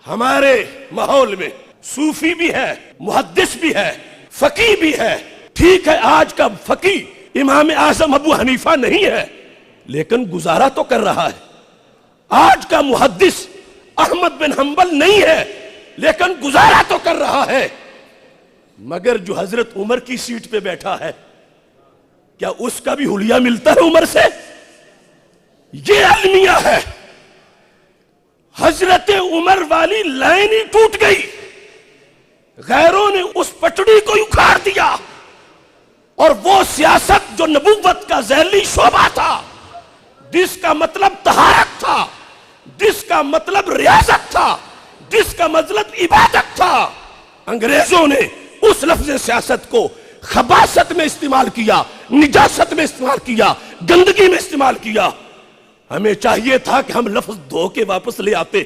ہمارے ماحول میں صوفی بھی ہے، محدث بھی ہے، فقی بھی ہے. ٹھیک ہے آج کا فقی امام اعظم ابو حنیفہ نہیں ہے لیکن گزارا تو کر رہا ہے. آج کا محدث احمد بن حنبل نہیں ہے لیکن گزارا تو کر رہا ہے. مگر جو حضرت عمر کی سیٹ پہ بیٹھا ہے کیا اس کا بھی حلیہ ملتا ہے عمر سے؟ یہ المیہ ہے. حضرت عمر والی لائن ہی ٹوٹ گئی، غیروں نے اس پٹڑی کو اکھاڑ دیا، اور وہ سیاست جو نبوت کا ذیلی شعبہ تھا، جس کا مطلب طہارت تھا، جس کا مطلب ریاضت تھا، جس کا مطلب عبادت تھا، انگریزوں نے اس لفظ سیاست کو خباثت میں استعمال کیا، نجاست میں استعمال کیا، گندگی میں استعمال کیا. ہمیں چاہیے تھا کہ ہم لفظ دھو کے واپس لے آتے،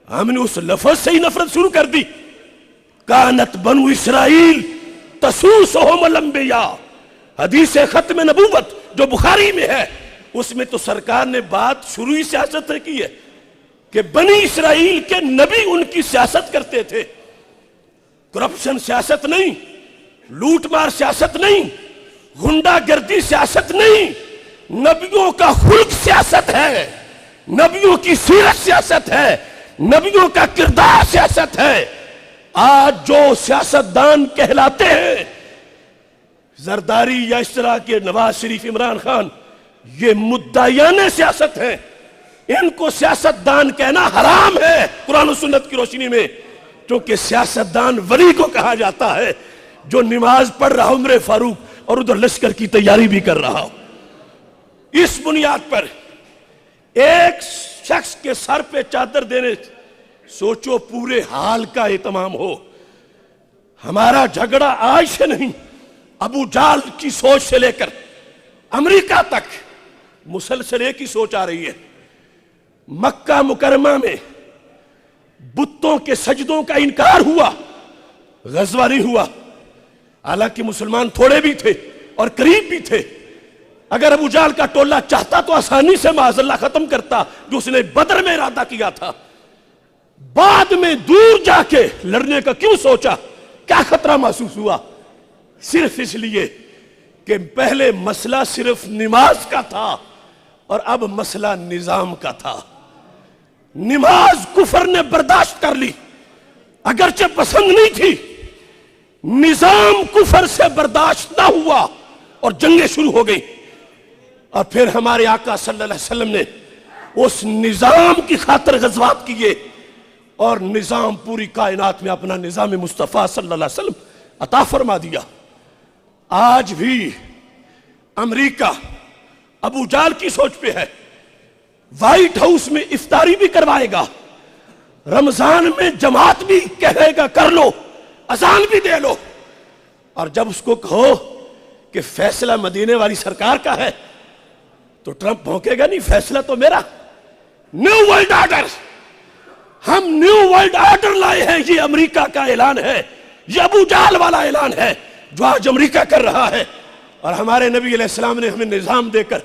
ہم نے اس لفظ سے ہی نفرت شروع کر دی. کانت بنو اسرائیل تسوسہم الانبیاء، حدیث ختم نبوت جو بخاری میں ہے، اس میں تو سرکار نے بات شروع ہی سیاست سے کی ہے کہ بنی اسرائیل کے نبی ان کی سیاست کرتے تھے. کرپشن سیاست نہیں، لوٹ مار سیاست نہیں، غنڈہ گردی سیاست نہیں، نبیوں کا خلق سیاست ہے، نبیوں کی سیرت سیاست ہے، نبیوں کا کردار سیاست ہے. آج جو سیاستدان کہلاتے ہیں زرداری یا اس طرح کے نواز شریف، عمران خان، یہ مدعیان سیاست ہیں. ان کو سیاستدان کہنا حرام ہے قرآن و سنت کی روشنی میں، کیونکہ سیاستدان ولی کو کہا جاتا ہے جو نماز پڑھ رہا عمر فاروق اور ادھر لشکر کی تیاری بھی کر رہا ہو. اس بنیاد پر ایک شخص کے سر پہ چادر دینے، سوچو پورے حال کا اہتمام ہو. ہمارا جھگڑا آج سے نہیں، ابو جال کی سوچ سے لے کر امریکہ تک مسلسل ایک ہی سوچ آ رہی ہے. مکہ مکرمہ میں بتوں کے سجدوں کا انکار ہوا، غزوہ نہیں ہوا. حالانکہ مسلمان تھوڑے بھی تھے اور قریب بھی تھے. اگر ابو جال کا ٹولہ چاہتا تو آسانی سے معاذ اللہ ختم کرتا جو اس نے بدر میں ارادہ کیا تھا. بعد میں دور جا کے لڑنے کا کیوں سوچا؟ کیا خطرہ محسوس ہوا؟ صرف اس لیے کہ پہلے مسئلہ صرف نماز کا تھا اور اب مسئلہ نظام کا تھا. نماز کفر نے برداشت کر لی اگرچہ پسند نہیں تھی، نظام کفر سے برداشت نہ ہوا اور جنگیں شروع ہو گئی. اور پھر ہمارے آقا صلی اللہ علیہ وسلم نے اس نظام کی خاطر غزوات کیے، اور نظام پوری کائنات میں اپنا نظام مصطفیٰ صلی اللہ علیہ وسلم عطا فرما دیا. آج بھی امریکہ ابو جال کی سوچ پہ ہے. وائٹ ہاؤس میں افطاری بھی کروائے گا، رمضان میں جماعت بھی کہے گا کر لو، اذان بھی دے لو. اور جب اس کو کہو کہ فیصلہ مدینے والی سرکار کا ہے تو ٹرمپ بھونکے گا نہیں، فیصلہ تو میرا. نیو ورلڈ آرڈر، ہم نیو ورلڈ آرڈر لائے ہیں، یہ امریکہ کا اعلان ہے، یہ ابو جہل والا اعلان ہے جو آج امریکہ کر رہا ہے. اور ہمارے نبی علیہ السلام نے ہمیں نظام دے کر،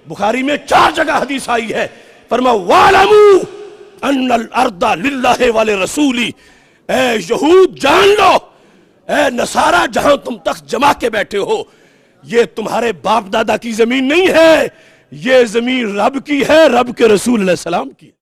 بخاری میں 4 جگہ حدیث آئی ہے، فرمایا وَاعْلَمُوا أَنَّ الْأَرْضَ لِلَّهِ وَلِرَسُولِهِ. اے یہود جان لو، اے نصارہ جہاں تم تخت جما کے بیٹھے ہو، یہ تمہارے باپ دادا کی زمین نہیں ہے، یہ زمین رب کی ہے، رب کے رسول علیہ السلام کی.